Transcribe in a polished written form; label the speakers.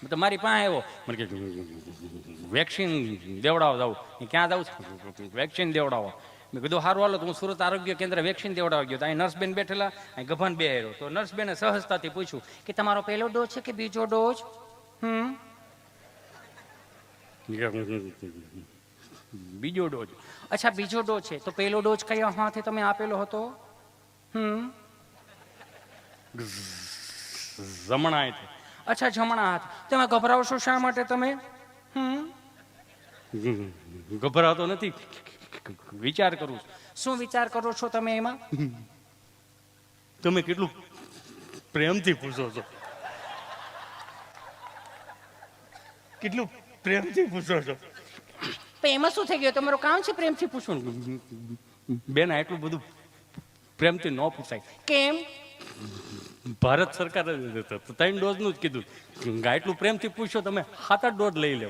Speaker 1: તો મારી પાસે આવ્યો, મને કે વેક્સિન દેવડાવવા જાઉં. ક્યાં જાઉં છું? વેક્સિન દેવડાવવા. મેં કીધું સારું હાલો, તો હું સુરત આરોગ્ય કેન્દ્ર વેક્સિન દેવડાવવા ગયો. તો અહીં નર્સબેન બેઠેલા, અહીં ગભાન બે આવ્યો. તો નર્સબેને સહજતાથી પૂછ્યું કે તમારો પહેલો ડોઝ છે કે બીજો ડોઝ? બીજો ડોઝ. અચ્છા, બીજો ડોઝ છે, તો પહેલો ડોઝ કયા હાથે તમે આપેલો હતો? જમણા હાથે. અચ્છા, જમણા હાથ. તમે ગભરાવશો શા માટે? તમે ગભરાતો નથી, વિચાર કરું છું. શું વિચાર કરો છો તમે એમાં? તમે કેટલું પ્રેમથી પૂછો છો, કેટલું પ્રેમથી પૂછો છો. એમાં શું થઈ ગયું? તમારું કામ છે પ્રેમથી પૂછવું. બેન, એટલું બધું પ્રેમથી ન પૂછાય. કેમ? ભારત સરકારે 3 ડોઝ નું જ કીધું. એટલું પ્રેમથી પૂછો તમે 7-8 ડોઝ લઈ લો.